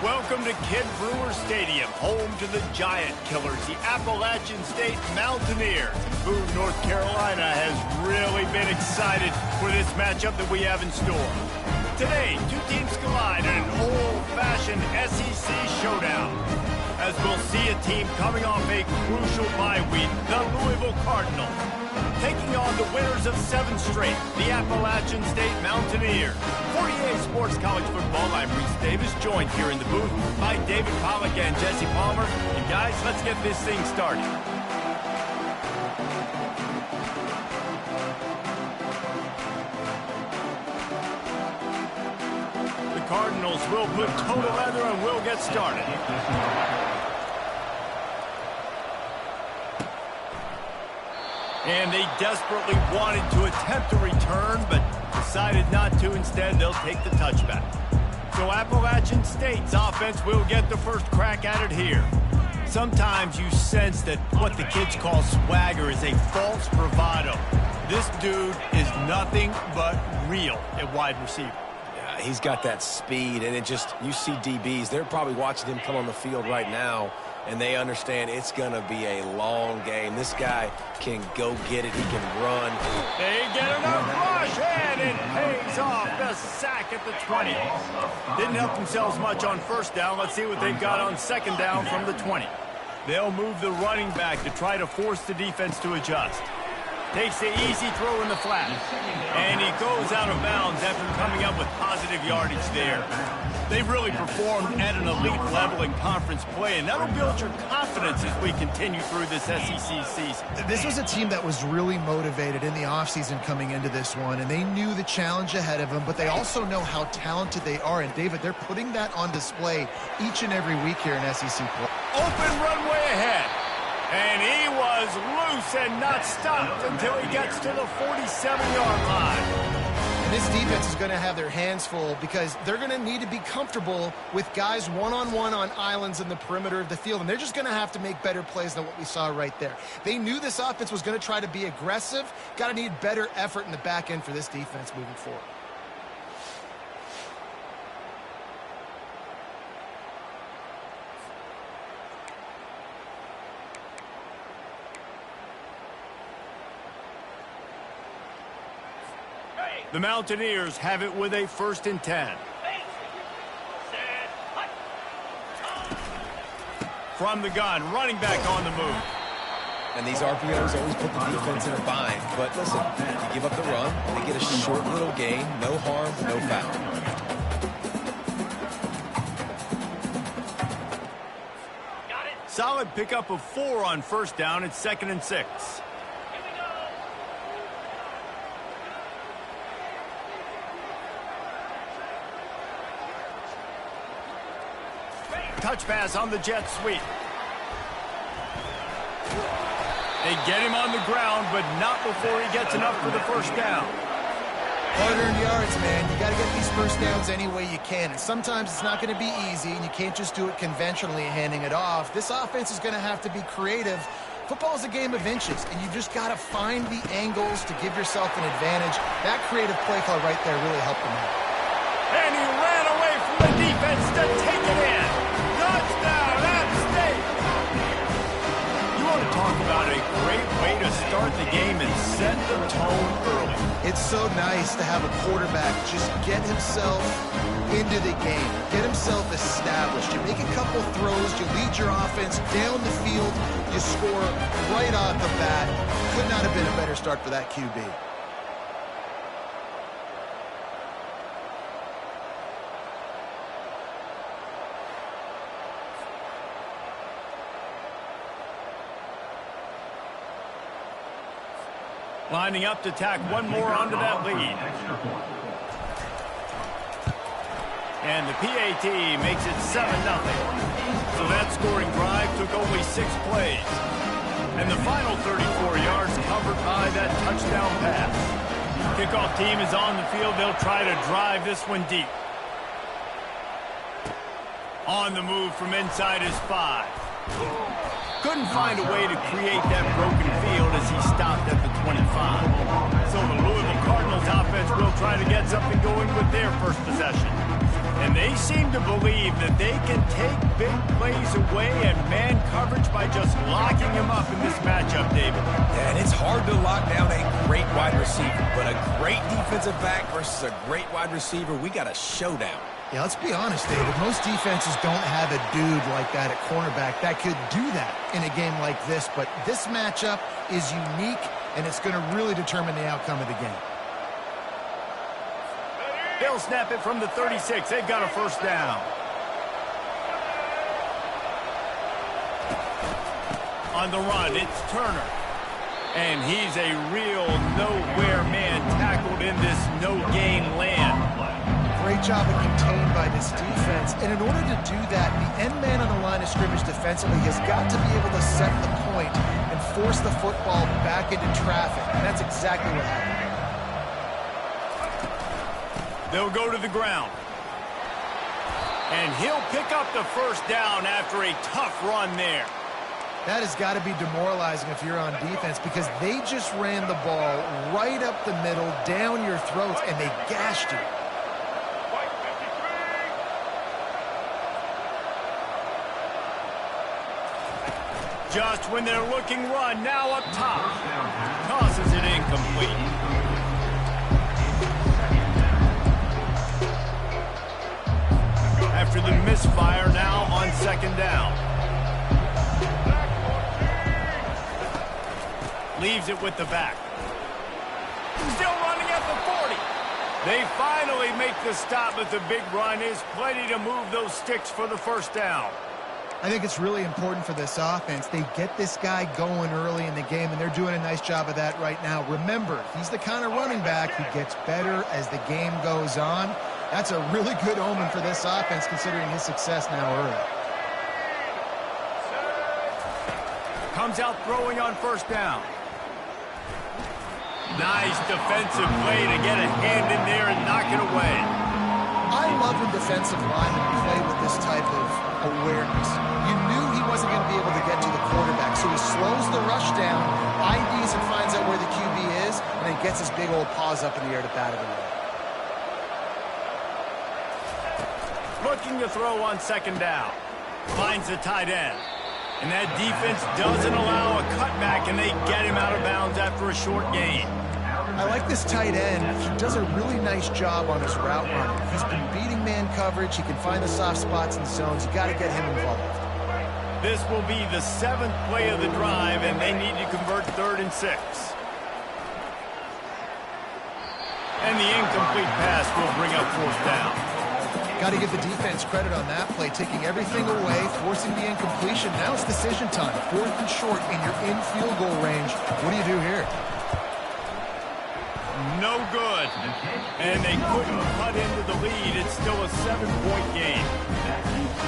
Welcome to Kid Brewer Stadium, home to the Giant Killers, the Appalachian State Mountaineers. Boone, North Carolina has really been excited for this matchup that we have in store. Today, two teams collide in an old-fashioned SEC showdown, as we'll see a team coming off a crucial bye week, the Louisville Cardinals, taking on the winners of 7 straight, the Appalachian State Mountaineers. For EA Sports College Football, I'm Reese Davis, joined here in the booth by David Pollack and Jesse Palmer. And guys, let's get this thing started. The Cardinals will put toe to leather and we'll get started. And they desperately wanted to attempt a return, but decided not to. Instead, they'll take the touchback. So Appalachian State's offense will get the first crack at it here. Sometimes you sense that what the kids call swagger is a false bravado. This dude is nothing but real at wide receiver. Yeah, he's got that speed, and you see DBs, they're probably watching him come on the field right now, and they understand it's going to be a long game. This guy can go get it. He can run. They get enough rush, and it pays off. The sack at the 20. Didn't help themselves much on first down. Let's see what they've got on second down from the 20. They'll move the running back to try to force the defense to adjust. Takes the easy throw in the flat. And he goes out of bounds after coming up with positive yardage there. They've really performed at an elite level in conference play, and that'll build your confidence as we continue through this SEC season. This was a team that was really motivated in the offseason coming into this one, and they knew the challenge ahead of them, but they also know how talented they are. And, David, they're putting that on display each and every week here in SEC play. Open runway ahead. And he was loose and not stopped until he gets to the 47-yard line. And this defense is going to have their hands full because they're going to need to be comfortable with guys one-on-one on islands in the perimeter of the field, and they're just going to have to make better plays than what we saw right there. They knew this offense was going to try to be aggressive. Got to need better effort in the back end for this defense moving forward. The Mountaineers have it with a 1st and 10. From the gun, running back on the move. And these RPOs always put the defense in a bind. But listen, you give up the run, they get a short little gain, no harm, no foul. Solid pickup of 4 on first down. It's 2nd and 6. Touch pass on the jet sweep. They get him on the ground, but not before he gets enough for the first down. Hard-earned yards, man. You got to get these first downs any way you can. And sometimes it's not going to be easy, and you can't just do it conventionally handing it off. This offense is going to have to be creative. Football is a game of inches, and you've just got to find the angles to give yourself an advantage. That creative play call right there really helped them out. And he ran away from the defense to take it in. Touchdown, App State! You want to talk about a great way to start the game and set the tone early. It's so nice to have a quarterback just get himself into the game, get himself established. You make a couple throws, you lead your offense down the field, you score right off the bat. Could not have been a better start for that QB. Lining up to tack one more onto that lead. And the PAT makes it 7-0. So that scoring drive took only 6 plays. And the final 34 yards covered by that touchdown pass. Kickoff team is on the field. They'll try to drive this one deep. On the move from inside his 5. Couldn't find a way to create that broken field as he stopped at the 25. So the Louisville Cardinals offense will try to get something going with their first possession. And they seem to believe that they can take big plays away and man coverage by just locking him up in this matchup, David. Yeah, and it's hard to lock down a great wide receiver, but a great defensive back versus a great wide receiver, we got a showdown. Yeah, let's be honest, David. Most defenses don't have a dude like that at cornerback that could do that in a game like this, but this matchup is unique, and it's going to really determine the outcome of the game. They'll snap it from the 36. They've got a first down. On the run, it's Turner. And he's a real nowhere man tackled in this no-gain land. Great job of contained by this defense. And in order to do that, the end man on the line of scrimmage defensively has got to be able to set the point and force the football back into traffic. And that's exactly what happened. They'll go to the ground. And he'll pick up the first down after a tough run there. That has got to be demoralizing if you're on defense because they just ran the ball right up the middle, down your throats, and they gashed you. Just when they're looking run, now up top. Tosses it incomplete. After the misfire, now on second down. Leaves it with the back. Still running at the 40. They finally make the stop, but the big run is plenty to move those sticks for the first down. I think it's really important for this offense. They get this guy going early in the game, and they're doing a nice job of that right now. Remember, he's the kind of running back who gets better as the game goes on. That's a really good omen for this offense, considering his success now early. Comes out throwing on first down. Nice defensive play to get a hand in there and knock it away. I love when defensive linemen play with this type of awareness. You knew he wasn't going to be able to get to the quarterback, so he slows the rush down, IDs and finds out where the QB is, and then gets his big old paws up in the air to bat it away. Looking to throw on second down. Finds the tight end. And that defense doesn't allow a cutback, and they get him out of bounds after a short gain. I like this tight end. He does a really nice job on his route running. He's been beating man coverage. He can find the soft spots and zones. You got to get him involved. This will be the 7th play of the drive, and they need to convert 3rd and 6. And the incomplete pass will bring up 4th down. Got to give the defense credit on that play, taking everything away, forcing the incompletion. Now it's decision time. 4th and short, and you're in field goal range. What do you do here? No good. And they couldn't cut into the lead. It's still a 7-point game.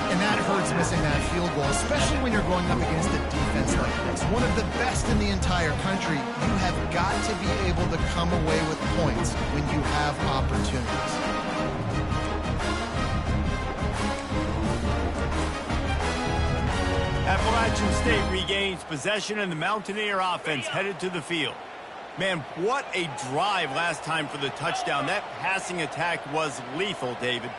And that hurts missing that field goal, especially when you're going up against a defense like this. One of the best in the entire country. You have got to be able to come away with points when you have opportunities. Appalachian State regains possession, and the Mountaineer offense headed to the field. Man, what a drive last time for the touchdown. That passing attack was lethal, David.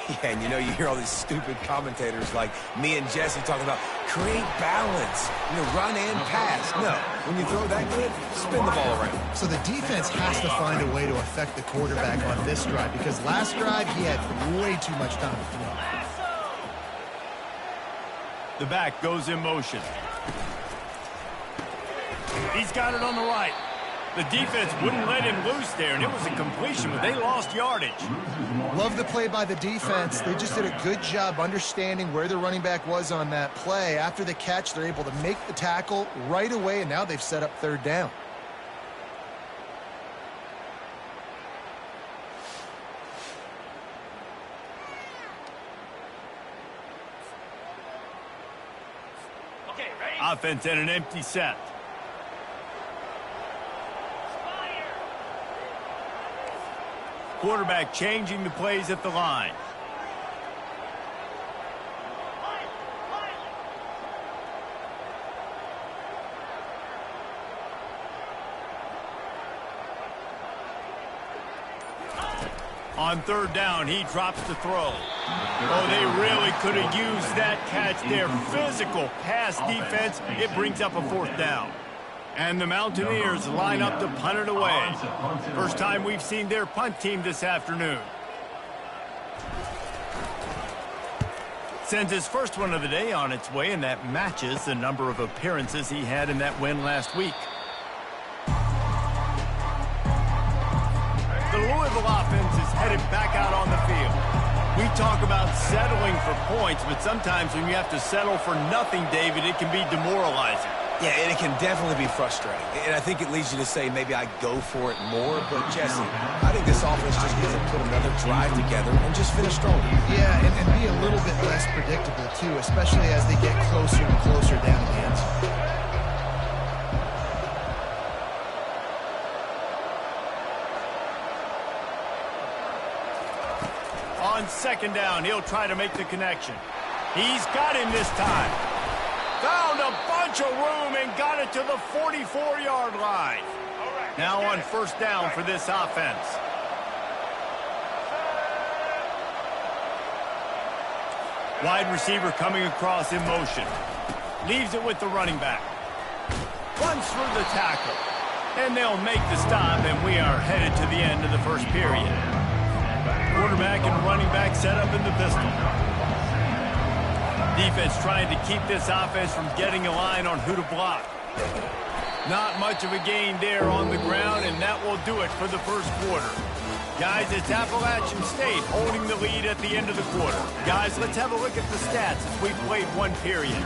Yeah, and you know, you hear all these stupid commentators like me and Jesse talking about create balance, run and pass. No, when you throw that good, spin the ball around. So the defense has to find a way to affect the quarterback on this drive, because last drive he had way too much time to throw. The back goes in motion. He's got it on the right. The defense wouldn't let him loose there, and it was a completion, but they lost yardage. Love the play by the defense. They just did a good job understanding where the running back was on that play. After the catch, they're able to make the tackle right away, and now they've set up 3rd down. Okay, ready? Offense at an empty set. Quarterback changing the plays at the line. On 3rd down, he drops the throw. Oh, they really could have used that catch there. Physical pass defense. It brings up a 4th down. And the Mountaineers line up to punt it away. First time we've seen their punt team this afternoon. Sends his first one of the day on its way, and that matches the number of appearances he had in that win last week. The Louisville offense is headed back out on the field. We talk about settling for points, but sometimes when you have to settle for nothing, David, it can be demoralizing. Yeah, and it can definitely be frustrating. And I think it leads you to say maybe I go for it more. But, Jesse, I think this offense just needs to put another drive together and just finish strong. Yeah, and be a little bit less predictable, too, especially as they get closer and closer down to the end zone. On 2nd down, he'll try to make the connection. He's got him this time. Found a bunch of room and got it to the 44-yard line. Now on 1st down for this offense. Wide receiver coming across in motion. Leaves it with the running back. Runs through the tackle. And they'll make the stop, and we are headed to the end of the first period. Quarterback and running back set up in the pistol. Defense trying to keep this offense from getting a line on who to block. Not much of a gain there on the ground, and that will do it for the first quarter. Guys, it's Appalachian State holding the lead at the end of the quarter. Guys, let's have a look at the stats as we played one period.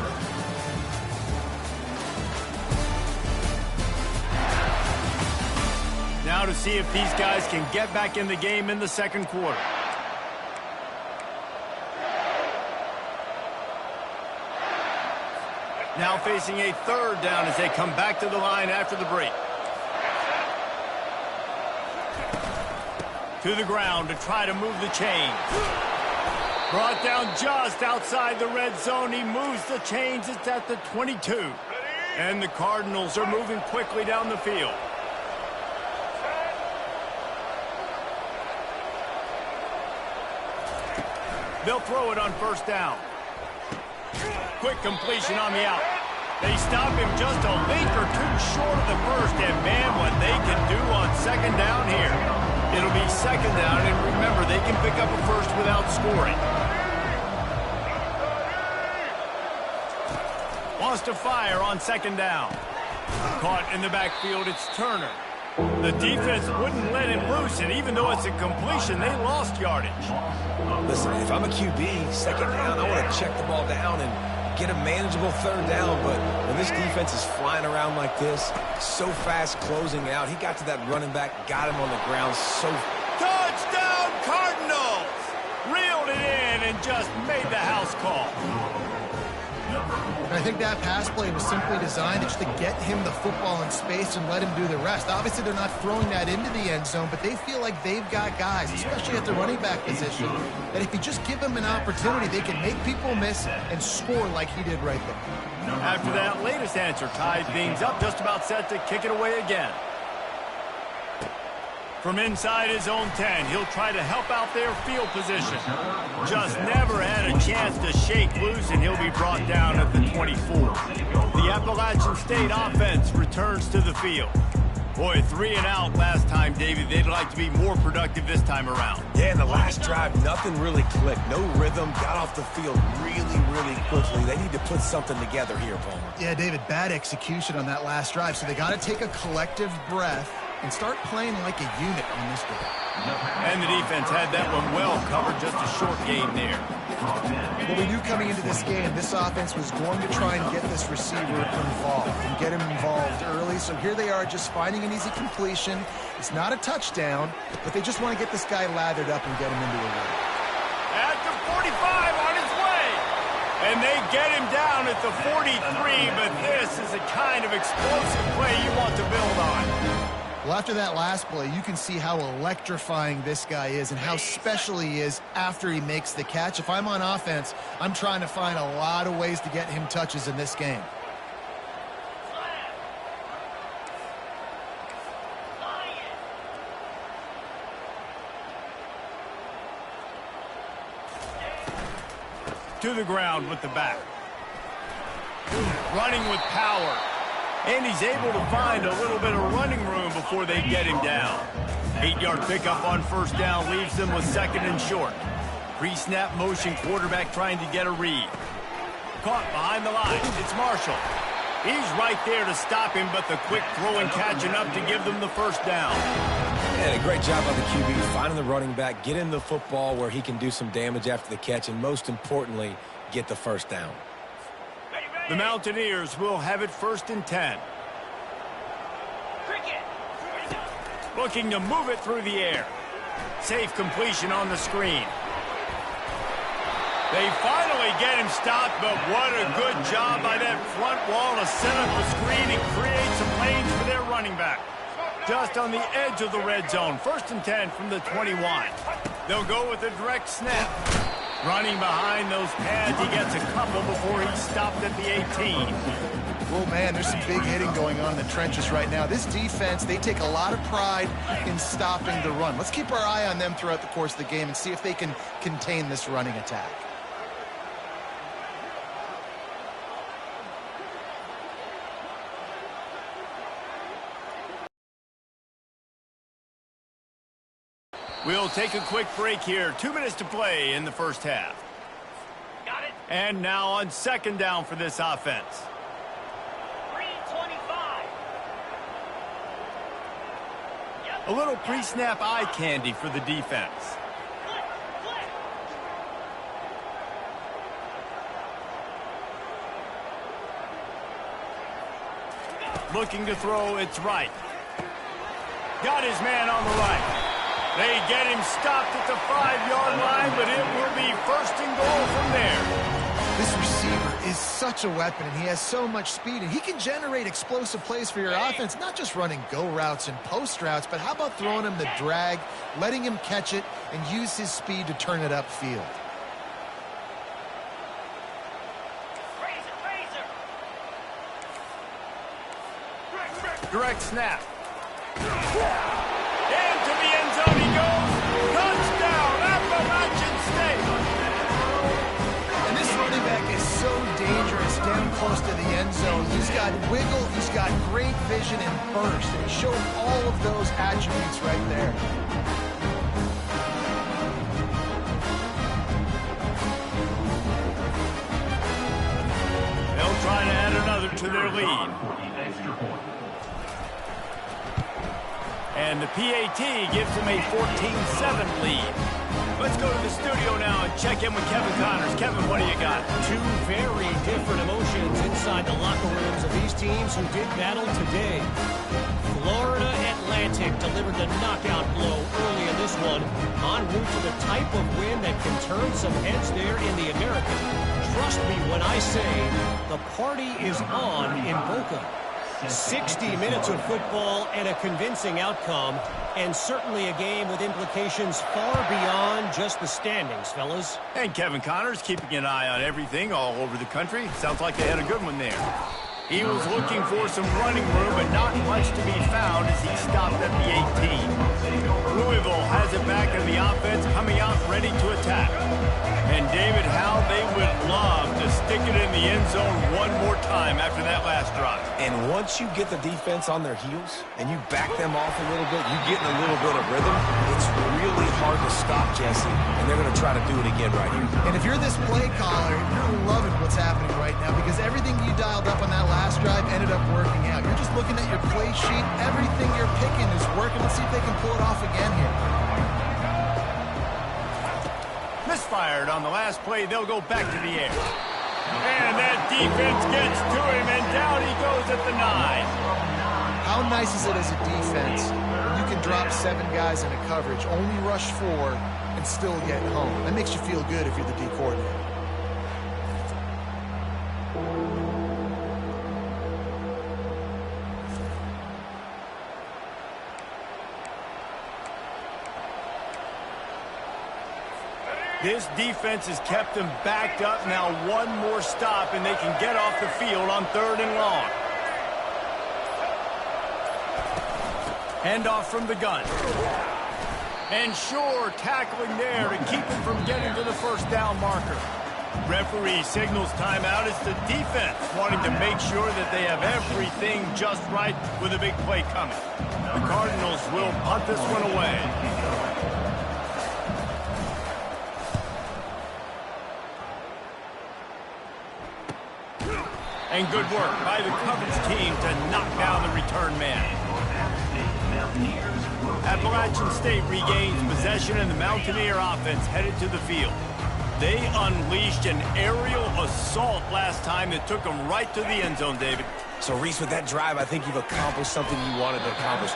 Now to see if these guys can get back in the game in the second quarter. Now facing a 3rd down as they come back to the line after the break. To the ground to try to move the chains. Brought down just outside the red zone. He moves the chains. It's at the 22. And the Cardinals are moving quickly down the field. They'll throw it on 1st down. Quick completion on the out. They stop him just a link or 2 short of the first, and man, what they can do on 2nd down here. It'll be 2nd down, and remember, they can pick up a first without scoring. Wants to fire on 2nd down. Caught in the backfield, it's Turner. The defense wouldn't let him loose, and even though it's a completion, they lost yardage. Listen, if I'm a QB, 2nd down, I want to check the ball down and get a manageable 3rd down. But when this defense is flying around like this, so fast closing out, he got to that running back, got him on the ground so... Touchdown, Cardinals! Reeled it in and just made the house call. I think that pass play was simply designed just to get him the football in space and let him do the rest. Obviously, they're not throwing that into the end zone, but they feel like they've got guys, especially at the running back position, that if you just give them an opportunity, they can make people miss and score like he did right there. After that latest answer, tied things up, just about set to kick it away again. From inside his own 10, he'll try to help out their field position. Just never had a chance to shake loose, and he'll be brought down at the 24. The Appalachian State offense returns to the field. Boy, 3 and out last time, David. They'd like to be more productive this time around. Yeah, in the last drive, nothing really clicked. No rhythm, got off the field really quickly. They need to put something together here, Palmer. Yeah, David, bad execution on that last drive, so they got to take a collective breath and start playing like a unit on this game. And the defense had that one well covered, just a short game there. Well, we knew coming into this game, this offense was going to try and get this receiver involved and get him involved early. So here they are just finding an easy completion. It's not a touchdown, but they just want to get this guy lathered up and get him into a run. At the 45 on his way. And they get him down at the 43, but this is the kind of explosive play you want to build on. Well, after that last play, you can see how electrifying this guy is and how special he is after he makes the catch. If I'm on offense, I'm trying to find a lot of ways to get him touches in this game. to the ground with the back. Running with power. And he's able to find a little bit of running room before they get him down. 8-yard pickup on first down leaves them with second and short. Pre-snap motion, quarterback trying to get a read. Caught behind the line. It's Marshall. He's right there to stop him, but the quick throw and catching up to give them the first down. And a great job by the QB finding the running back, getting the football where he can do some damage after the catch, and most importantly, get the first down. The Mountaineers will have it 1st and 10. Looking to move it through the air. Safe completion on the screen. They finally get him stopped, but what a good job by that front wall to set up the screen and create some lanes for their running back. Just on the edge of the red zone. 1st and 10 from the 21. They'll go with a direct snap. Running behind those pads, he gets a couple before he's stopped at the 18. Oh, man, there's some big hitting going on in the trenches right now. This defense, they take a lot of pride in stopping the run. Let's keep our eye on them throughout the course of the game and see if they can contain this running attack. We'll take a quick break here. 2 minutes to play in the first half. Got it. And now on second down for this offense. 3:25. A little pre-snap eye candy for the defense. Looking to throw, it's right. Got his man on the right. They get him stopped at the 5-yard line, but it will be 1st and goal from there. This receiver is such a weapon, and he has so much speed, and he can generate explosive plays for your offense, not just running go routes and post routes, but how about throwing him the drag, letting him catch it, and use his speed to turn it upfield. Direct snap. Into the end zone he goes. Touchdown, Appalachian State. And this running back is so dangerous down close to the end zone. He's got wiggle, he's got great vision and burst, and he showed all of those attributes right there. They'll try to add another to their lead. And the PAT gives them a 14-7 lead. Let's go to the studio now and check in with Kevin Connors. Kevin, what do you got? Two very different emotions inside the locker rooms of these teams who did battle today. Florida Atlantic delivered the knockout blow early in this one, en route to the type of win that can turn some heads there in the American. Trust me when I say the party is on in Boca. 60 minutes of football and a convincing outcome, and certainly a game with implications far beyond just the standings, fellas. And Kevin Connors keeping an eye on everything all over the country. Sounds like they had a good one there. He was looking for some running room, but not much to be found as he stopped at the 18. Louisville has it back in the offense, coming out ready to attack. And David, how they would love to stick it in the end zone one more time after that last drive. And once you get the defense on their heels and you back them off a little bit, you get in a little bit of rhythm, it's really hard to stop, Jesse. And they're going to try to do it again right here. And if you're this play caller, you're loving what's happening right now because everything you dialed up on that last drive ended up working out. You're just looking at your play sheet. Everything you're picking is working. Let's see if they can pull it off again here. Misfired on the last play. They'll go back to the air. And that defense gets to him, and down he goes at the 9. How nice is it as a defense when you can drop 7 guys into coverage, only rush 4, and still get home? That makes you feel good if you're the D coordinator. This defense has kept them backed up. Now one more stop, and they can get off the field on 3rd and long. Handoff from the gun. And Shore tackling there to keep him from getting to the first down marker. Referee signals timeout. It's the defense wanting to make sure that they have everything just right with a big play coming. The Cardinals will punt this one away. And good work by the coverage team to knock down the return man. Appalachian State regains possession, and the Mountaineer offense headed to the field. They unleashed an aerial assault last time that took them right to the end zone, David. So, Reese, with that drive, I think you've accomplished something you wanted to accomplish.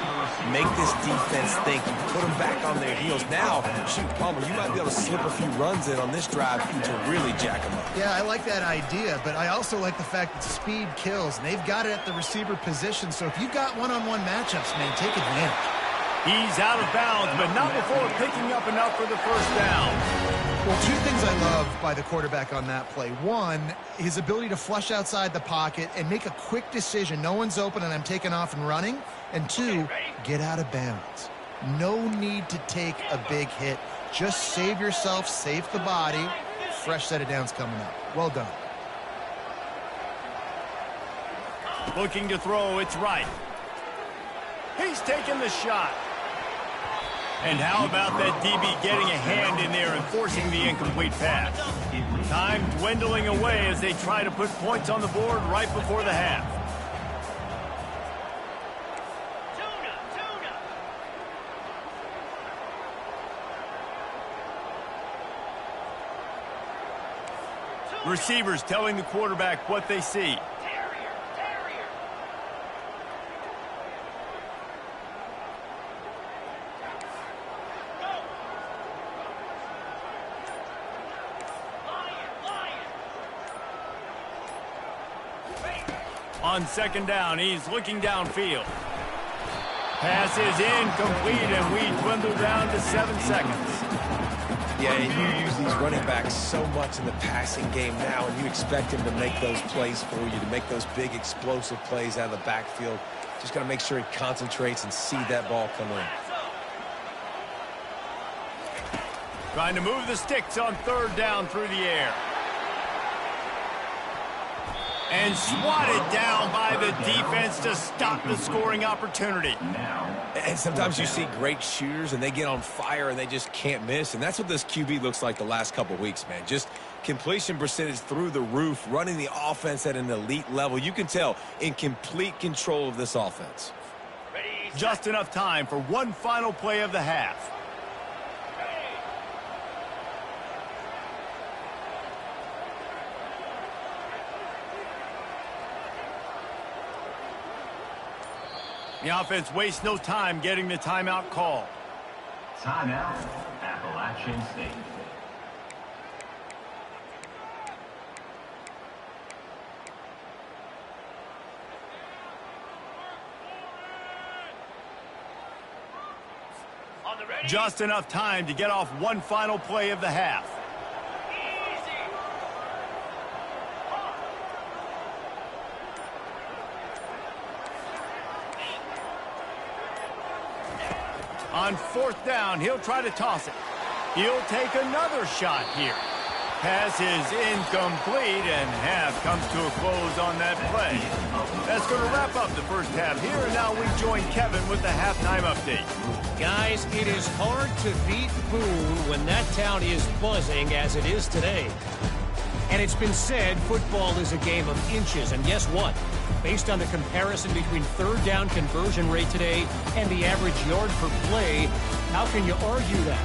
Make this defense think. You put them back on their heels. Now, shoot, Palmer, you might be able to slip a few runs in on this drive to really jack them up. Yeah, I like that idea, but I also like the fact that speed kills, and they've got it at the receiver position. So if you've got one-on-one matchups, man, take advantage. He's out of bounds, but not before picking up enough for the first down. Well, two things I love by the quarterback on that play. One, his ability to flush outside the pocket and make a quick decision. No one's open and I'm taking off and running. And two, get out of bounds. No need to take a big hit. Just save yourself, save the body. Fresh set of downs coming up. Well done. Looking to throw, it's right. He's taking the shot. And how about that DB getting a hand in there and forcing the incomplete pass? Time dwindling away as they try to put points on the board right before the half. Receivers telling the quarterback what they see. On second down, he's looking downfield. Pass is incomplete, and we dwindle down to 7 seconds. Yeah, and you use these running backs so much in the passing game now, and you expect him to make those plays for you, to make those big explosive plays out of the backfield. Just got to make sure he concentrates and see that ball come in. Trying to move the sticks on third down through the air. And swatted down by the defense to stop the scoring opportunity. And sometimes you see great shooters, and they get on fire, and they just can't miss. And that's what this QB looks like the last couple weeks, man. Just completion percentage through the roof, running the offense at an elite level. You can tell in complete control of this offense. Just enough time for one final play of the half. The offense wastes no time getting the timeout call. Timeout, Appalachian State. Just enough time to get off one final play of the half. On fourth down, he'll try to toss it. He'll take another shot here. Pass is incomplete, and half comes to a close on that play. That's going to wrap up the first half here, and now we join Kevin with the halftime update. Guys, it is hard to beat Boone when that town is buzzing as it is today. And it's been said football is a game of inches, and guess what? Based on the comparison between third down conversion rate today and the average yard per play, how can you argue that?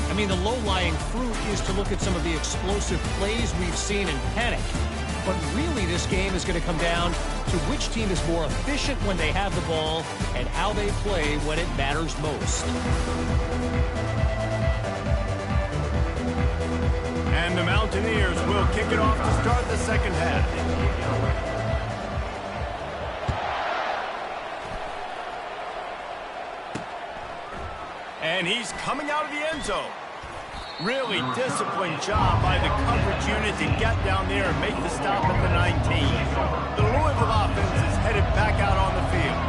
I mean, the low-lying fruit is to look at some of the explosive plays we've seen and panic. But really, this game is going to come down to which team is more efficient when they have the ball and how they play when it matters most. And the Mountaineers will kick it off to start the second half. And he's coming out of the end zone. Really disciplined job by the coverage unit to get down there and make the stop at the 19. The Louisville offense is headed back out on the field.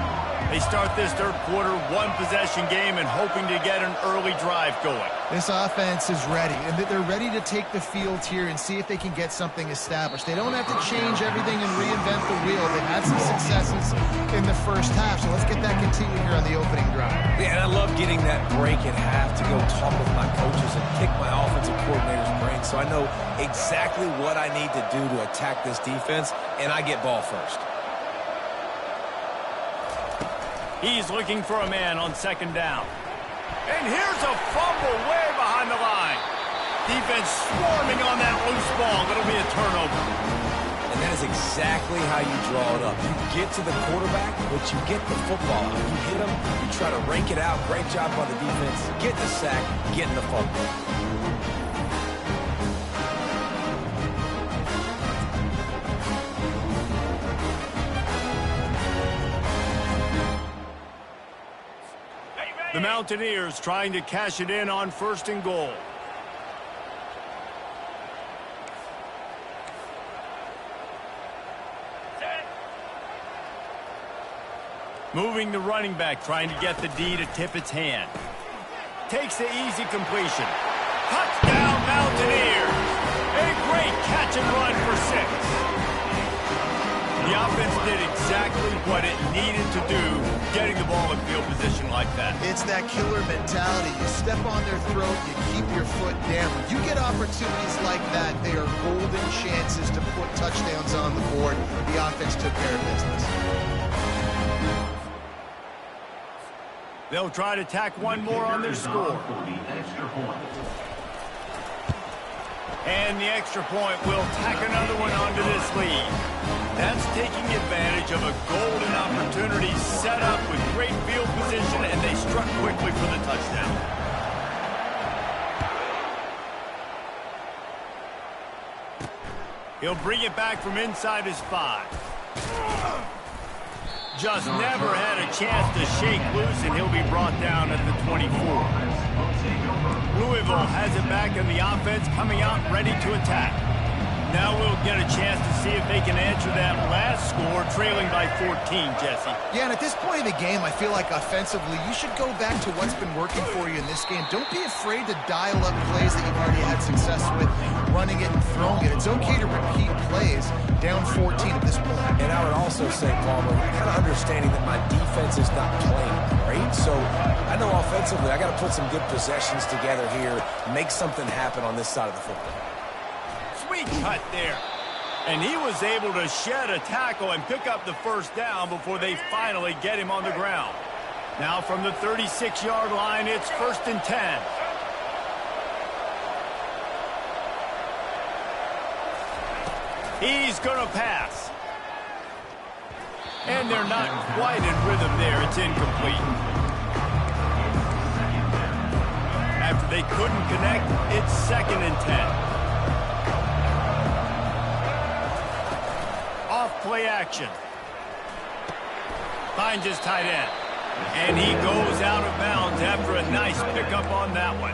They start this third quarter, one-possession game, and hoping to get an early drive going. This offense is ready, and they're ready to take the field here and see if they can get something established. They don't have to change everything and reinvent the wheel. They've had some successes in the first half, so let's get that continued here on the opening drive. Yeah, and I love getting that break at half to go talk with my coaches and pick my offensive coordinator's brain so I know exactly what I need to do to attack this defense, and I get ball first. He's looking for a man on second down. And here's a fumble way behind the line. Defense swarming on that loose ball. It'll be a turnover. And that is exactly how you draw it up. You get to the quarterback, but you get the football. You hit him, you try to rake it out. Great job by the defense. Get the sack, getting the fumble. The Mountaineers trying to cash it in on first and goal. Moving the running back, trying to get the D to tip its hand. Takes the easy completion. Touchdown, Mountaineers! A great catch and run for 6. The offense did exactly what it needed to do, getting the ball in field position like that. It's that killer mentality. You step on their throat, you keep your foot down. When you get opportunities like that, they are golden chances to put touchdowns on the board. The offense took care of business. They'll try to tack one more on their score. And the extra point will tack another one onto this lead. That's taking advantage of a golden opportunity set up with great field position, and they struck quickly for the touchdown. He'll bring it back from inside his 5. Just never had a chance to shake loose, and he'll be brought down at the 24. Louisville has it back, and the offense coming out ready to attack. Now we'll get a chance to see if they can answer that last score, trailing by 14, Jesse. Yeah, and at this point in the game, I feel like offensively, you should go back to what's been working for you in this game. Don't be afraid to dial up plays that you've already had success with, running it and throwing it. It's okay to repeat plays down 14 at this point. And I would also say, Palmer, kind of understanding that my defense is not playing great, so I know offensively I got to put some good possessions together here, make something happen on this side of the football. Sweet cut there. And he was able to shed a tackle and pick up the first down before they finally get him on the ground. Now from the 36-yard line, it's 1st and 10. He's going to pass. And they're not quite in rhythm there. It's incomplete. After they couldn't connect, it's 2nd and 10. Play action. Finds his tight end. And he goes out of bounds after a nice pickup on that one.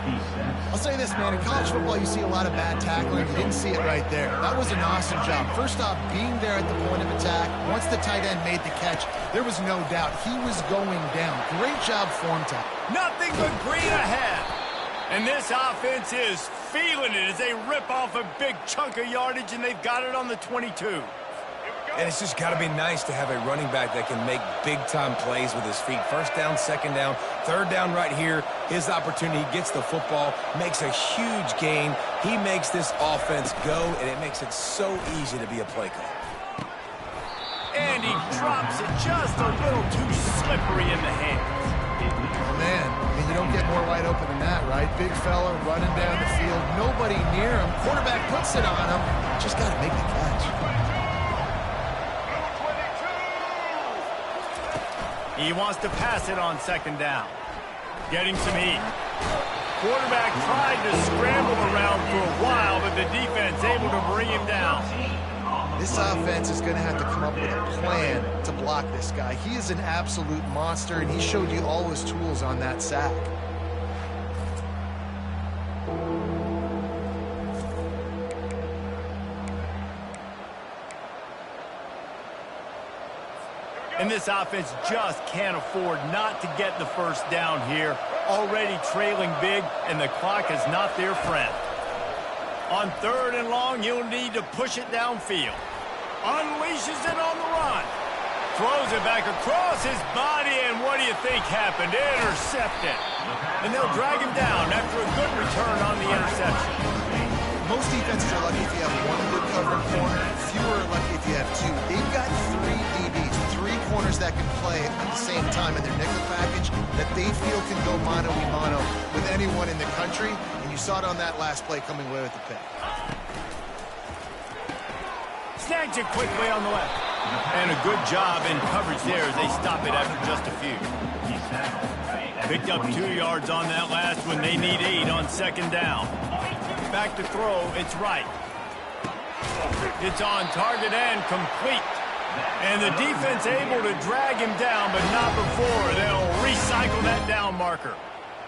I'll say this, man. In college football, you see a lot of bad tackling. You didn't see it right there. That was an awesome job. First off, being there at the point of attack. Once the tight end made the catch, there was no doubt he was going down. Great job form time. Nothing but green ahead. And this offense is feeling it as they rip off a big chunk of yardage, and they've got it on the 22. And it's just got to be nice to have a running back that can make big-time plays with his feet. First down, second down, third down right here. His opportunity, he gets the football, makes a huge gain. He makes this offense go, and it makes it so easy to be a play call. And he drops it just a little too slippery in the hands. Oh, man, I mean, you don't get more wide open than that, right? Big fella running down the field, nobody near him. Quarterback puts it on him. Just got to make the catch. He wants to pass it on 2nd down. Getting some heat. Quarterback tried to scramble around for a while, but the defense able to bring him down. This offense is going to have to come up with a plan to block this guy. He is an absolute monster, and he showed you all his tools on that sack. And this offense just can't afford not to get the first down here. Already trailing big, and the clock is not their friend. On 3rd and long, you'll need to push it downfield. Unleashes it on the run. Throws it back across his body, and what do you think happened? Intercepted. And they'll drag him down after a good return on the interception. Most defenses are lucky if you have one good covering corner. Fewer are lucky if you have two. They've got 3 DBs, 3 corners that can play at the same time in their nickel package that they feel can go mano-a-mano with anyone in the country. And you saw it on that last play coming away with the pick. Snags it quickly on the left. And a good job in coverage there as they stop it after just a few. Picked up 2 yards on that last one. They need 8 on 2nd down. Back to throw, it's right. It's on target and complete. And the defense able to drag him down, but not before. They'll recycle that down marker.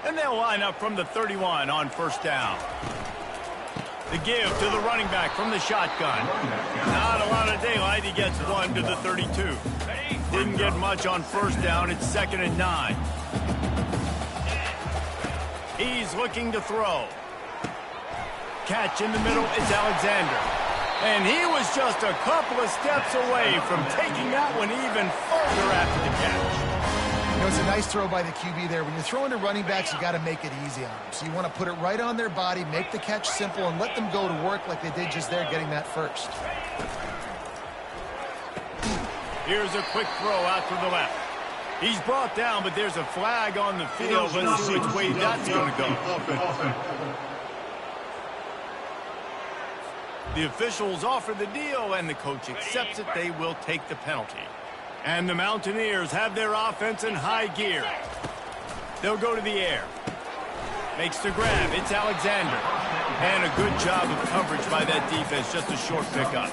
And they'll line up from the 31 on 1st down. The give to the running back from the shotgun. Not a lot of daylight. He gets 1 to the 32. Didn't get much on 1st down. It's 2nd and 9. He's looking to throw. Catch in the middle is Alexander. And he was just a couple of steps away from taking that one even further after the catch. You know, it's a nice throw by the QB there. When you're throwing to running backs, you got to make it easy on them. So you want to put it right on their body, make the catch simple, and let them go to work like they did just there, getting that first. Here's a quick throw out to the left. He's brought down, but there's a flag on the field. Let's see which way that's going to go. The officials offer the deal, and the coach accepts it. They will take the penalty. And the Mountaineers have their offense in high gear. They'll go to the air. Makes the grab. It's Alexander. And a good job of coverage by that defense. Just a short pickup.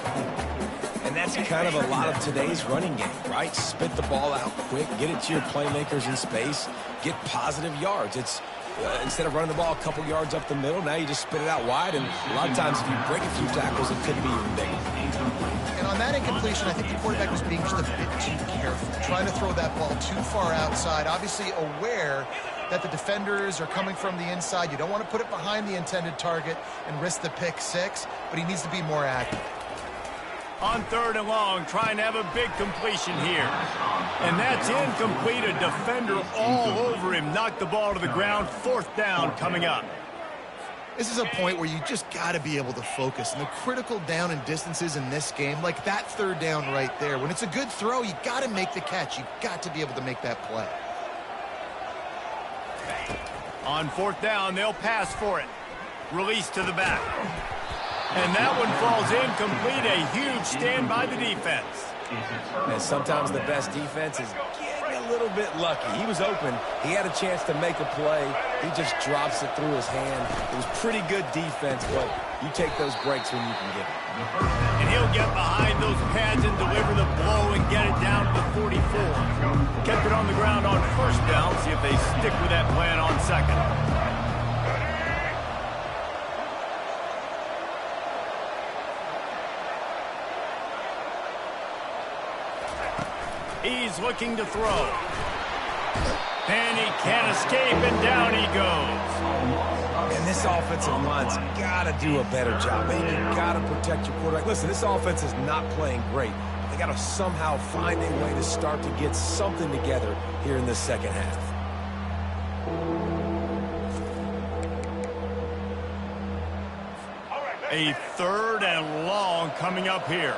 And that's kind of a lot of today's running game, right? Spit the ball out quick, get it to your playmakers in space, get positive yards. It's instead of running the ball a couple yards up the middle, now you just spit it out wide, and a lot of times if you break a few tackles, it could be even bigger. And on that incompletion, I think the quarterback was being just a bit too careful, trying to throw that ball too far outside, obviously aware that the defenders are coming from the inside. You don't want to put it behind the intended target and risk the pick 6, but he needs to be more accurate. On 3rd and long, trying to have a big completion here. And that's incomplete. A defender all over him. Knocked the ball to the ground. 4th down coming up. This is a point where you just got to be able to focus. And the critical down and distances in this game, like that 3rd down right there, when it's a good throw, you got to make the catch. You got to be able to make that play. On 4th down, they'll pass for it. Release to the back. And that one falls incomplete. A huge stand by the defense. And sometimes the best defense is getting a little bit lucky. He was open. He had a chance to make a play. He just drops it through his hand. It was pretty good defense, but you take those breaks when you can get it. And he'll get behind those pads and deliver the blow and get it down to the 44. Kept it on the ground on 1st down. See if they stick with that plan on 2nd. He's looking to throw. And he can't escape, and down he goes. And this offensive line's got to do a better job. Man, you got to protect your quarterback. Listen, this offense is not playing great. They got to somehow find a way to start to get something together here in this 2nd half. A 3rd and long coming up here.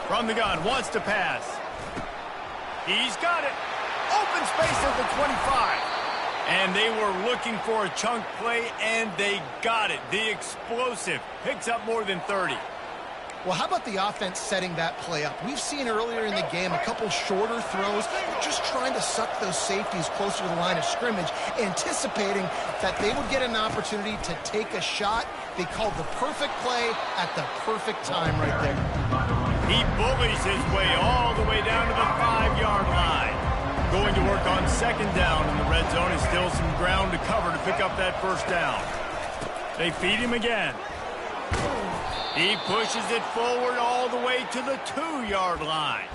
From the gun, wants to pass. He's got it. Open space at the 25. And they were looking for a chunk play, and they got it. The explosive picks up more than 30. Well, how about the offense setting that play up? We've seen earlier in the game a couple shorter throws, just trying to suck those safeties closer to the line of scrimmage, anticipating that they would get an opportunity to take a shot. They called the perfect play at the perfect time right there. He bullies his way all the way down to the 5-yard line. Going to work on 2nd down in the red zone. Is still some ground to cover to pick up that 1st down. They feed him again. He pushes it forward all the way to the 2-yard line.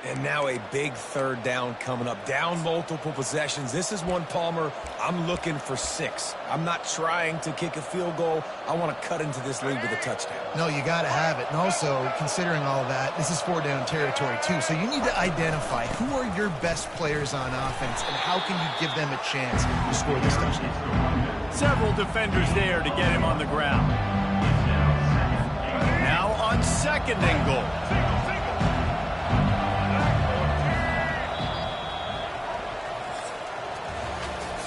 And now a big third down coming up. Down multiple possessions. This is one, Palmer, I'm looking for 6. I'm not trying to kick a field goal. I want to cut into this lead with a touchdown. No, you got to have it. And also, considering all of that, this is 4-down territory, too. So you need to identify who are your best players on offense and how can you give them a chance to score this touchdown. Several defenders there to get him on the ground. Now on 2nd and goal.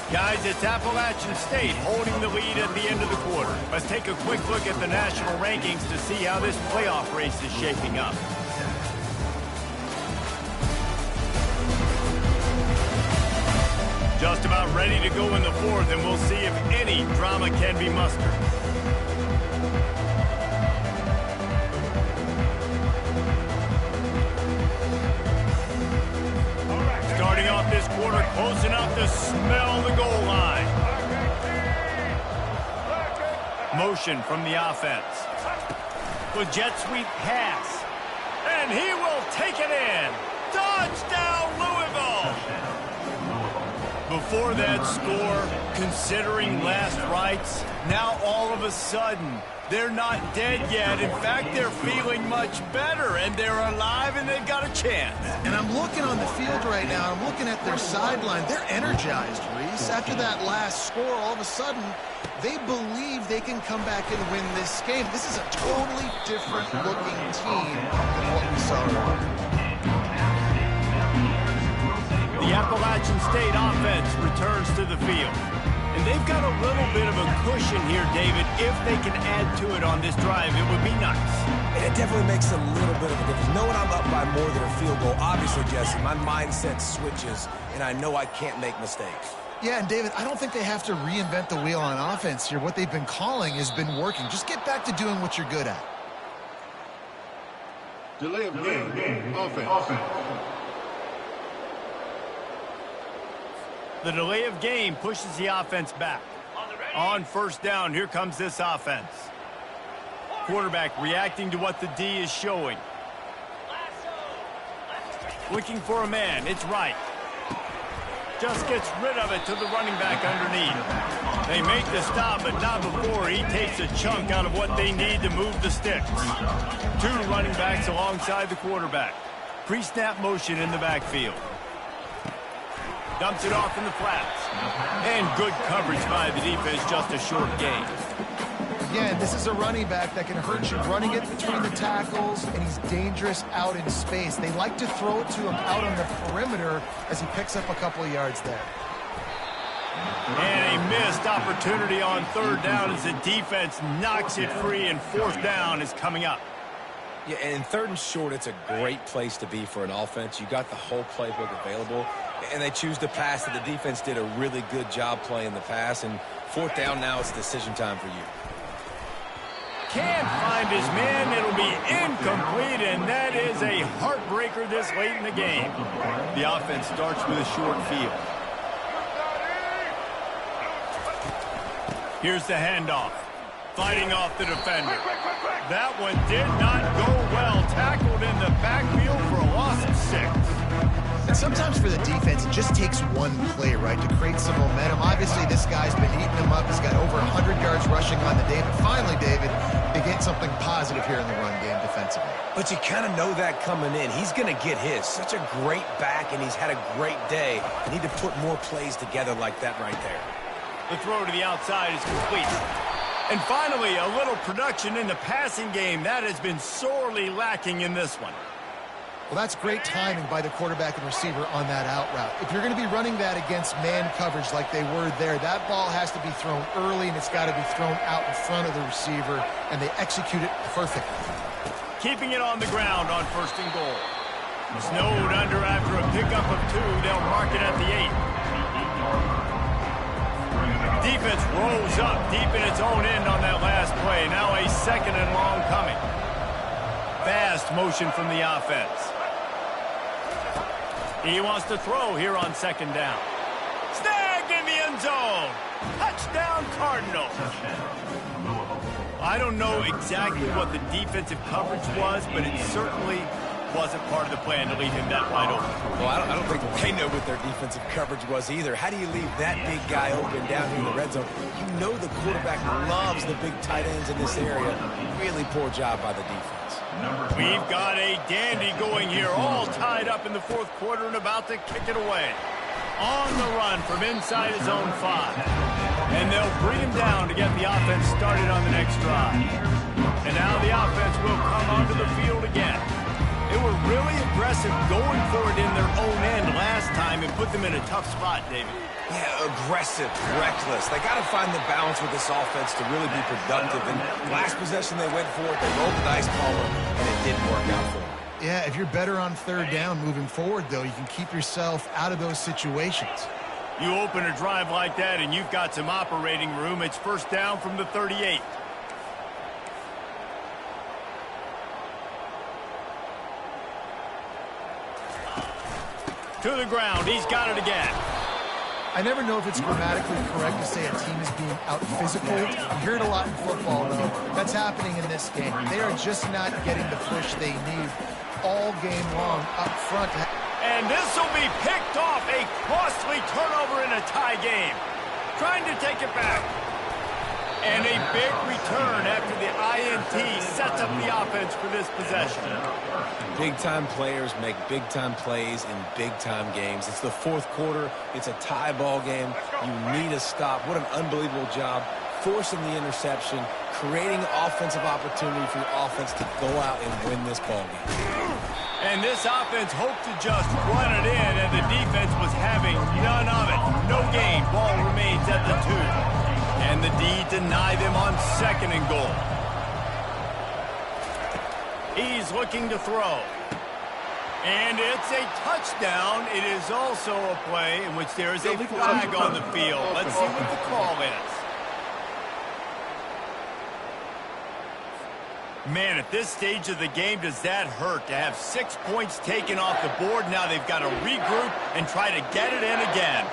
Guys, it's Appalachian State holding the lead at the end of the quarter. Let's take a quick look at the national rankings to see how this playoff race is shaping up. Just about ready to go in the 4th, and we'll see if any drama can be mustered. Starting off this quarter close enough to smell the goal line. Motion from the offense. With jet sweep pass. And he will take it in. Touchdown, Louisville! Before that score, considering last rites, now all of a sudden, they're not dead yet. In fact, they're feeling much better, and they're alive, and they've got a chance. And I'm looking on the field right now. I'm looking at their sideline. They're energized, Reese. After that last score, all of a sudden, they believe they can come back and win this game. This is a totally different-looking team than what we saw earlier. The Appalachian State offense returns to the field. And they've got a little bit of a cushion here, David. If they can add to it on this drive, it would be nice. And it definitely makes a little bit of a difference. Knowing I'm up by more than a field goal, obviously, Jesse, my mindset switches, and I know I can't make mistakes. Yeah, and David, I don't think they have to reinvent the wheel on offense here. What they've been calling has been working. Just get back to doing what you're good at. Delay of game. Offense. The delay of game pushes the offense back. On 1st down, here comes this offense. Quarterback reacting to what the D is showing. Looking for a man. It's right. Just gets rid of it to the running back underneath. They make the stop, but not before he takes a chunk out of what they need to move the sticks. 2 running backs alongside the quarterback. Pre-snap motion in the backfield. Dumps it off in the flats. And good coverage by the defense, just a short gain. Again, this is a running back that can hurt you, running it between the tackles, and he's dangerous out in space. They like to throw it to him out on the perimeter as he picks up a couple of yards there. And a missed opportunity on 3rd down as the defense knocks it free, and 4th down is coming up. Yeah, and 3rd and short, it's a great place to be for an offense. You got the whole playbook available, and they choose to pass it. The defense did a really good job playing the pass, and 4th down now, it's decision time for you. Can't find his man. It'll be incomplete, and that is a heartbreaker this late in the game. The offense starts with a short field. Here's the handoff. Fighting off the defender. That one did not go well. Tackled in the backfield for a loss of 6. And sometimes for the defense, it just takes one play, right, to create some momentum. Obviously, this guy's been eating them up. He's got over 100 yards rushing on the day. But finally, David, they get something positive here in the run game defensively. But you kind of know that coming in. He's going to get his. Such a great back, and he's had a great day. You need to put more plays together like that right there. The throw to the outside is complete. And finally, a little production in the passing game. That has been sorely lacking in this one. Well, that's great timing by the quarterback and receiver on that out route. If you're going to be running that against man coverage like they were there, that ball has to be thrown early, and it's got to be thrown out in front of the receiver, and they execute it perfectly. Keeping it on the ground on 1st and goal. Snowed under after a pickup of 2. They'll mark it at the 8. Defense rolls up deep in its own end on that last play. Now a 2nd and long coming. Fast motion from the offense. He wants to throw here on 2nd down. Snagged in the end zone. Touchdown, Cardinals. I don't know exactly what the defensive coverage was, but it certainly wasn't part of the plan to leave him that wide open. Well, I don't think they know what their defensive coverage was either. How do you leave that big guy open down here in the red zone? You know the quarterback loves the big tight ends in this area. Really poor job by the defense. We've got a dandy going here, all tied up in the fourth quarter and about to kick it away. On the run from inside his own 5. And they'll bring him down to get the offense started on the next drive. And now the offense will come onto the field again. They were really aggressive going for it in their own end last time and put them in a tough spot, David. Yeah, aggressive, reckless. They got to find the balance with this offense to really be productive. And last possession they went for it, they rolled the dice caller, and it didn't work out for them. Yeah, if you're better on third down moving forward, though, you can keep yourself out of those situations. You open a drive like that and you've got some operating room. It's first down from the 38. To the ground. He's got it again. I never know if it's grammatically correct to say a team is being out-physical. You hear it a lot in football, though. That's happening in this game. They are just not getting the push they need all game long up front. And this will be picked off. A costly turnover in a tie game. Trying to take it back. And a big return after the INT sets up the offense for this possession. Big-time players make big-time plays in big-time games. It's the fourth quarter. It's a tie ball game. You need a stop. What an unbelievable job forcing the interception, creating offensive opportunity for your offense to go out and win this ball game. And this offense hoped to just run it in, and the defense was having none of it. No gain. Ball remains at the 2. And the D denied them on 2nd and goal. He's looking to throw. And it's a touchdown. It is also a play in which there is a flag on the field. Let's see what the call is. Man, at this stage of the game, does that hurt to have 6 points taken off the board? Now they've got to regroup and try to get it in again.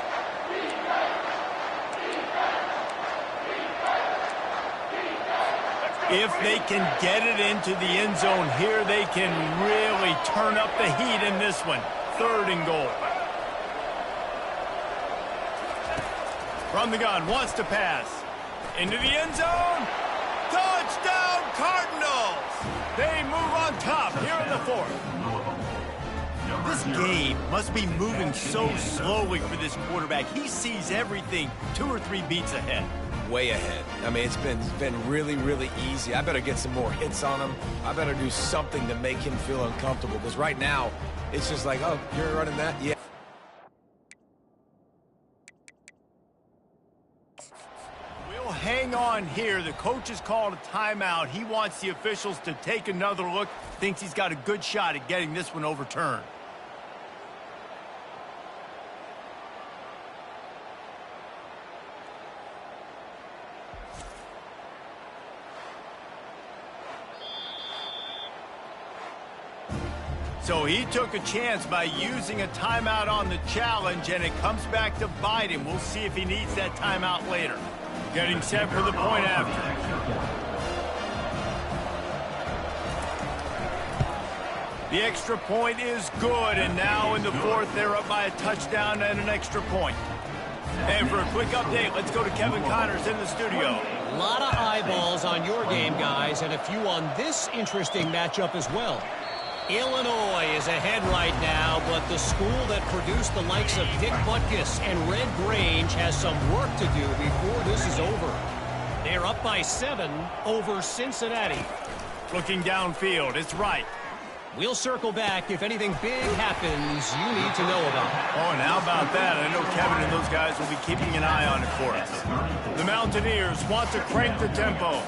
If they can get it into the end zone here, they can really turn up the heat in this one. 3rd and goal. From the gun, wants to pass. Into the end zone. Touchdown, Cardinals! They move on top here in the 4th. This game must be moving so slowly for this quarterback. He sees everything 2 or 3 beats ahead. Way ahead. I mean, it's been really, really easy. I better get some more hits on him. I better do something to make him feel uncomfortable, because right now, it's just like, oh, you're running that? Yeah. We'll hang on here. The coach has called a timeout. He wants the officials to take another look. Thinks he's got a good shot at getting this one overturned. So he took a chance by using a timeout on the challenge, and it comes back to bite him. We'll see if he needs that timeout later. Getting set for the point after. The extra point is good, and now in the 4th, they're up by a touchdown and an extra point. And for a quick update, let's go to Kevin Connors in the studio. A lot of eyeballs on your game, guys, and a few on this interesting matchup as well. Illinois is ahead right now, but the school that produced the likes of Dick Butkus and Red Grange has some work to do before this is over. They're up by 7 over Cincinnati. Looking downfield, it's right. We'll circle back if anything big happens you need to know about. Oh, and how about that? I know Kevin and those guys will be keeping an eye on it for us. The Mountaineers want to crank the tempo.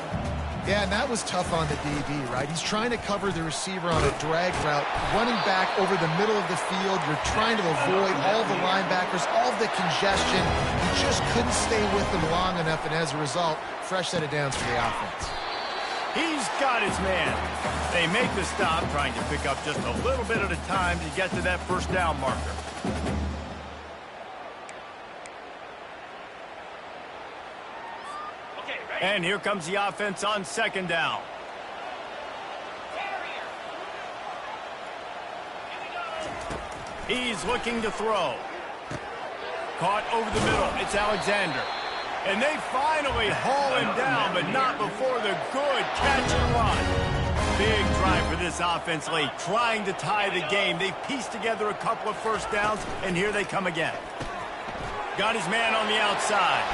Yeah, and that was tough on the DB, right? He's trying to cover the receiver on a drag route, running back over the middle of the field. You're trying to avoid all the linebackers, all the congestion. He just couldn't stay with them long enough, and as a result, fresh set of downs for the offense. He's got his man. They make the stop, trying to pick up just a little bit at a time to get to that first down marker. Okay, ready? And here comes the offense on second down. He's looking to throw. Caught over the middle. It's Alexander. And they finally haul him down, but not before the good catch and run. Big drive for this offense late, trying to tie the game. They've pieced together a couple of first downs, and here they come again. Got his man on the outside.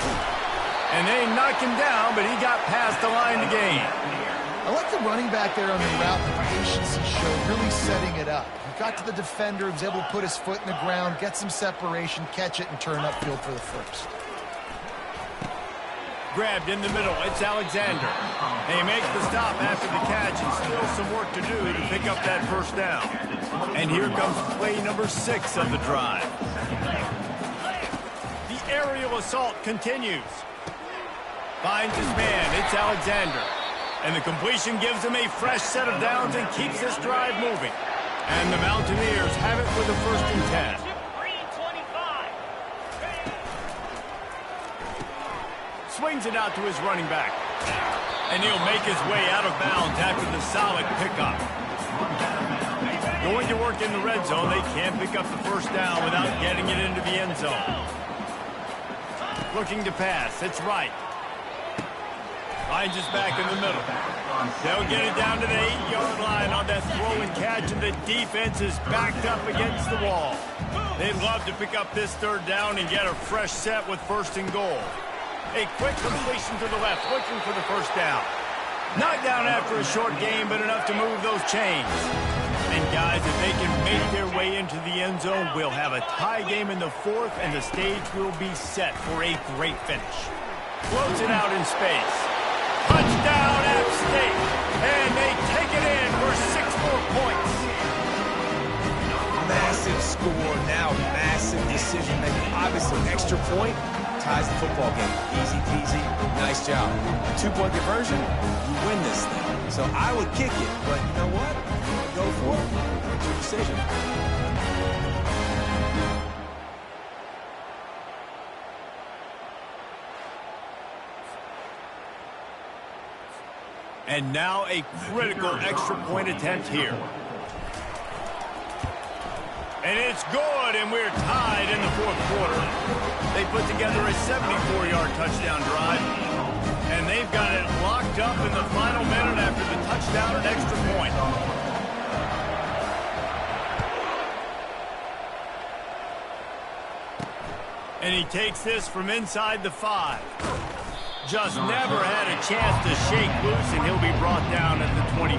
And they knocked him down, but he got past the line to gain. I like the running back there on the route, the patience he showed, really setting it up. He got to the defender, was able to put his foot in the ground, get some separation, catch it, and turn upfield for the first. Grabbed in the middle, it's Alexander. And he makes the stop after the catch, and still some work to do to pick up that first down. And here comes play number 6 of the drive. The aerial assault continues. Finds his man, it's Alexander. And the completion gives him a fresh set of downs and keeps this drive moving. And the Mountaineers have it with a 1st and 10. Swings it out to his running back. And he'll make his way out of bounds after the solid pickup. Going to work in the red zone, they can't pick up the first down without getting it into the end zone. Looking to pass, it's right. Finds his back in the middle. They'll get it down to the 8-yard line on that throw and catch, and the defense is backed up against the wall. They'd love to pick up this 3rd down and get a fresh set with 1st and goal. A quick completion to the left, looking for the first down. Knocked down after a short game, but enough to move those chains. And guys, if they can make their way into the end zone, we'll have a tie game in the 4th, and the stage will be set for a great finish. Floats it out in space. Touchdown, App State. And they take it in for 6 more points. Massive score, now massive decision making. Obviously, extra point ties the football game. Easy peasy, nice job. A 2-point conversion, you win this thing. So I would kick it, but you know what? Go for it. It's your decision. And now a critical extra point attempt here. And it's good, and we're tied in the 4th quarter. They put together a 74-yard touchdown drive, and they've got it locked up in the final minute after the touchdown and extra point. And he takes this from inside the 5. Just never had a chance to shake loose, and he'll be brought down at the 24.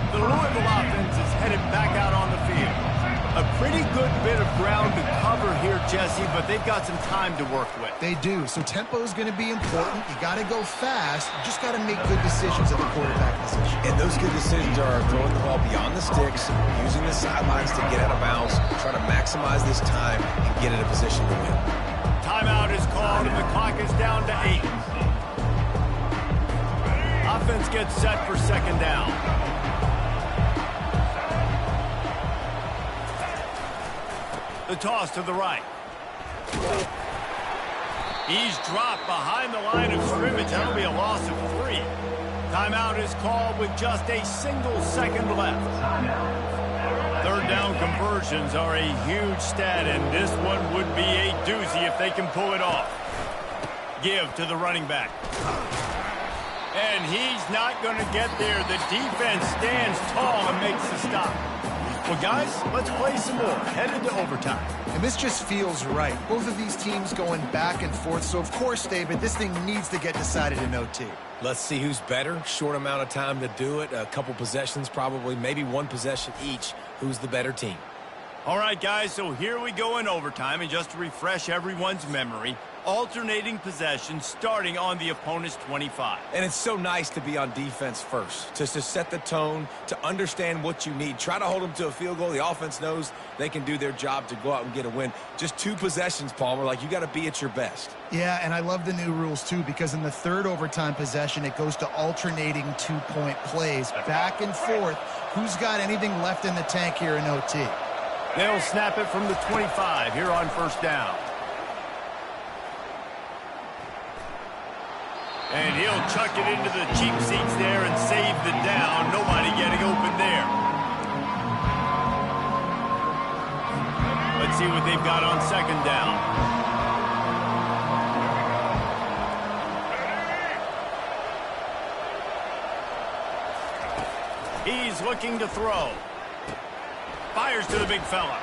The Louisville offense is headed back out on the field. A pretty good bit of ground to cover here, Jesse, but they've got some time to work with. They do, so tempo is going to be important. You got to go fast. You just got to make good decisions at the quarterback position. And those good decisions are throwing the ball beyond the sticks, using the sidelines to get out of bounds, trying to maximize this time and get in a position to win. Timeout is called, and the clock is down to 8. Offense gets set for 2nd down. The toss to the right. He's dropped behind the line of scrimmage. That'll be a loss of 3. Timeout is called with just a single second left. 3rd down conversions are a huge stat, and this one would be a doozy if they can pull it off. Give to the running back. And he's not going to get there. The defense stands tall and makes the stop. Well, guys, let's play some more. Headed to overtime. And this just feels right. Both of these teams going back and forth. So, of course, David, this thing needs to get decided in OT. Let's see who's better. Short amount of time to do it. A couple possessions probably, maybe 1 possession each. Who's the better team? All right, guys, so here we go in overtime. And just to refresh everyone's memory, alternating possessions starting on the opponent's 25. And it's so nice to be on defense first, just to set the tone, to understand what you need. Try to hold them to a field goal. The offense knows they can do their job to go out and get a win. Just 2 possessions, Palmer, like you got to be at your best. Yeah, and I love the new rules, too, because in the 3rd overtime possession, it goes to alternating 2-point plays, back and forth. Who's got anything left in the tank here in OT? They'll snap it from the 25 here on 1st down. And he'll chuck it into the cheap seats there and save the down. Nobody getting open there. Let's see what they've got on second down. He's looking to throw. Fires to the big fella.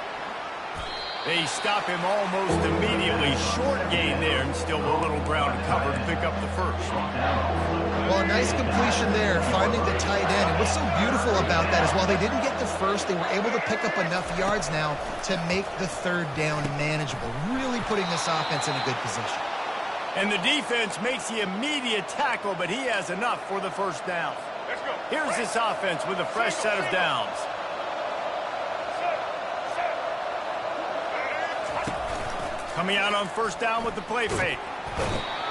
They stop him almost immediately. Short gain there, and still a little ground to cover to pick up the first. Well, a nice completion there, finding the tight end. And what's so beautiful about that is while they didn't get the first, they were able to pick up enough yards now to make the third down manageable, really putting this offense in a good position. And the defense makes the immediate tackle, but he has enough for the first down. Here's this offense with a fresh set of downs. Coming out on first down with the play fake.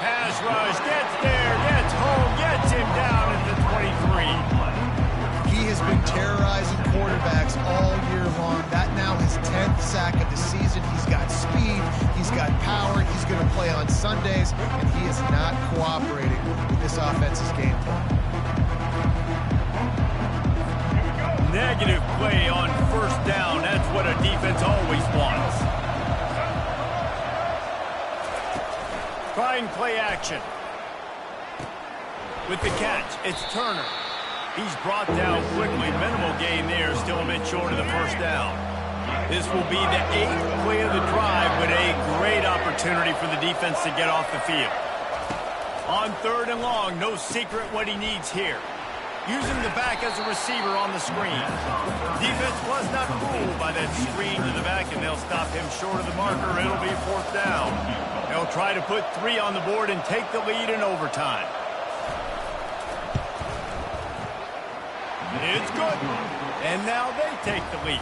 Pass rush, gets there, gets home, gets him down at the 23. He has been terrorizing quarterbacks all year long. That now his 10th sack of the season. He's got speed, he's got power, he's going to play on Sundays, and he is not cooperating with this offense's game plan. Negative play on first down. That's what a defense always wants. Trying play action. With the catch, it's Turner. He's brought down quickly. Minimal gain there, still a bit short of the first down. This will be the 8th play of the drive with a great opportunity for the defense to get off the field. On third and long, no secret what he needs here. Using the back as a receiver on the screen. Defense was not fooled by that screen to the back, and they'll stop him short of the marker. It'll be fourth down. They'll try to put 3 on the board and take the lead in overtime. It's good. And now they take the lead.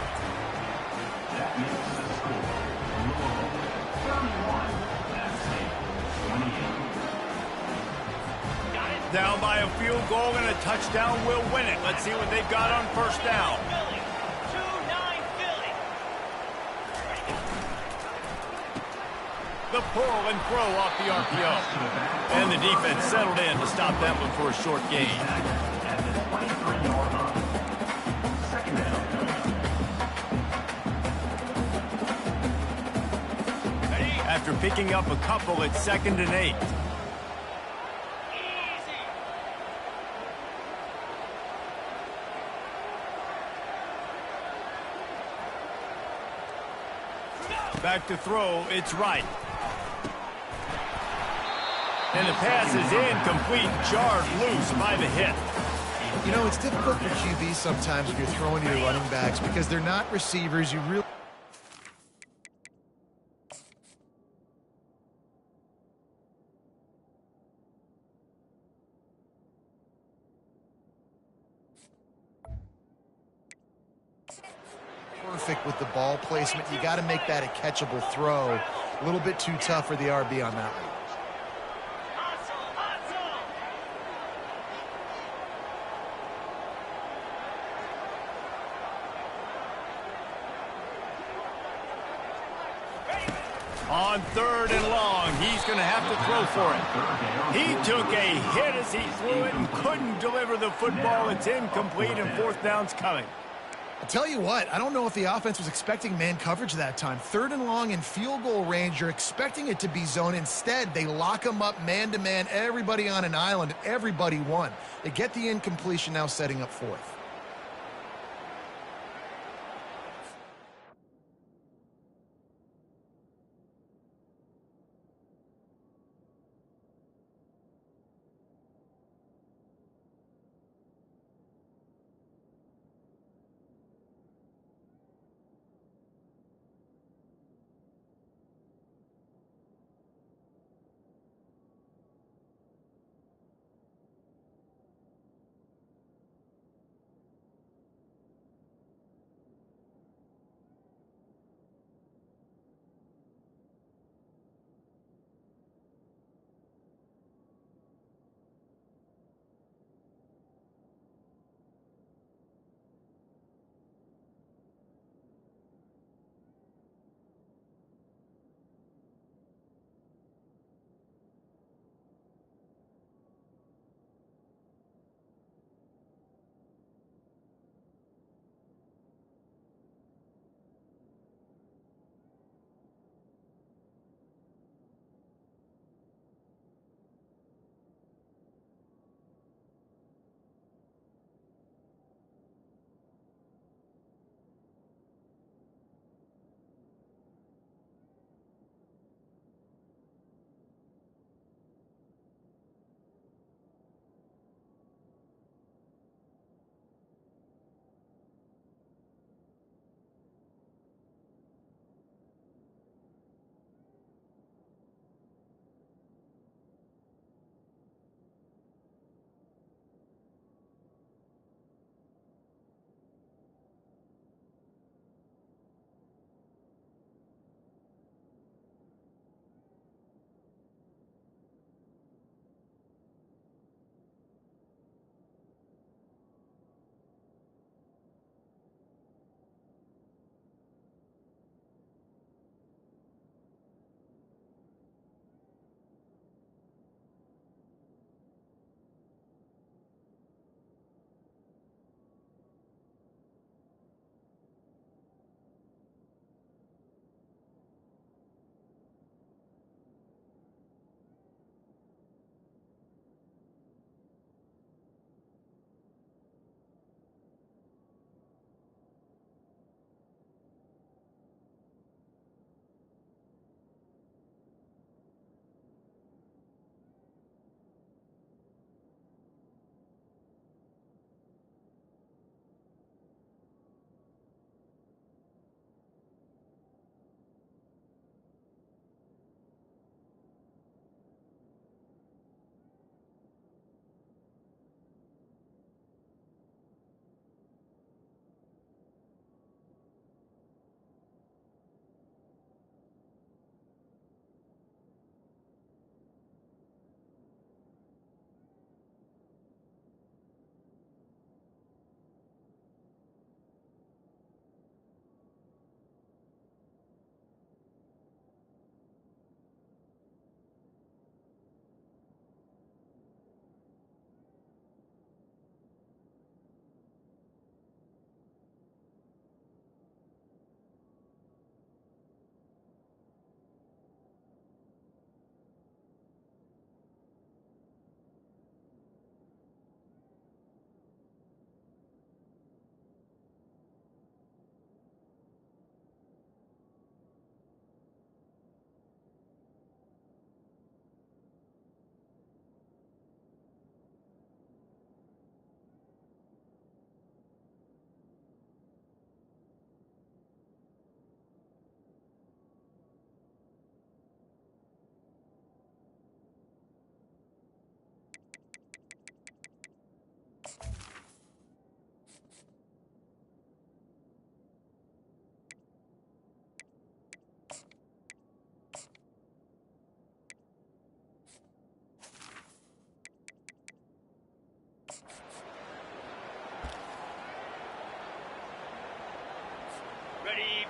Down by a field goal and a touchdown will win it. Let's see what they've got on first down. The pull and throw off the RPO. And the defense settled in to stop that one for a short gain. After picking up a couple, it's 2nd and 8. Back to throw, it's right. And the pass is incomplete, jarred loose by the hit. You know, it's difficult for QBs sometimes if you're throwing to your running backs because they're not receivers. You really... Perfect with the ball placement. You got to make that a catchable throw. A little bit too tough for the RB on that one. On third and long, he's going to have to throw for it. He took a hit as he threw it and couldn't deliver the football. It's incomplete and fourth down's coming. I'll tell you what, I don't know if the offense was expecting man coverage that time. Third and long in field goal range, you're expecting it to be zone. Instead, they lock them up man-to-man, everybody on an island, everybody won. They get the incompletion now setting up fourth.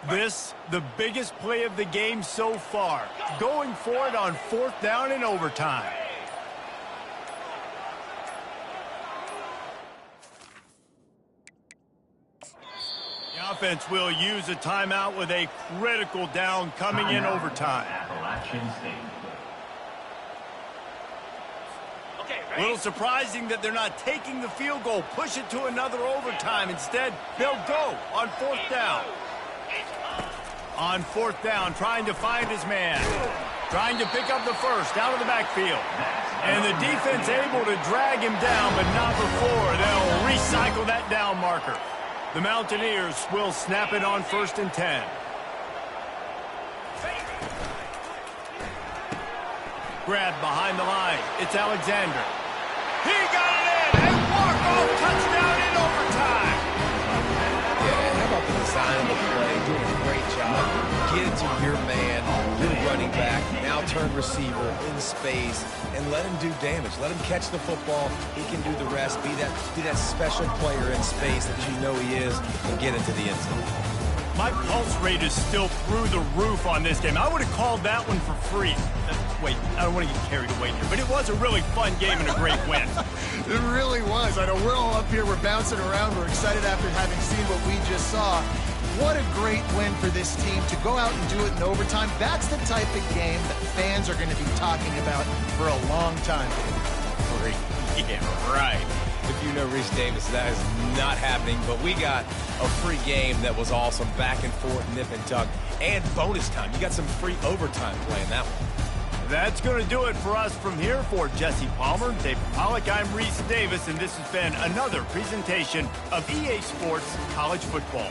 This, the biggest play of the game so far. Going for it on 4th down in overtime. The offense will use a timeout with a critical down coming in overtime. Appalachian State. A little surprising that they're not taking the field goal, push it to another overtime. Instead, they'll go on 4th down. On 4th down, trying to find his man. Trying to pick up the first out of the backfield. And the defense able to drag him down, but not before they'll recycle that down marker. The Mountaineers will snap it on 1st and 10. Grab behind the line. It's Alexander. He got it in, and walk-off touchdown in overtime. Yeah, how about the design of the play? Doing a great job. Get it to your man, your running back, now turn receiver in space, and let him do damage. Let him catch the football. He can do the rest. Be that special player in space that you know he is, and get into the end zone. My pulse rate is still through the roof on this game. I would have called that one for free. Wait, I don't want to get carried away here, but it was a really fun game and a great win. It really was. I know we're all up here, we're bouncing around, we're excited after having seen what we just saw. What a great win for this team to go out and do it in overtime. That's the type of game that fans are going to be talking about for a long time. Free. Yeah, right. If you know Reese Davis, that is not happening, but we got a free game that was awesome. Back and forth, nip and tuck, and bonus time. You got some free overtime playing that one. That's going to do it for us from here. For Jesse Palmer, David Pollack, I'm Reese Davis, and this has been another presentation of EA Sports College Football.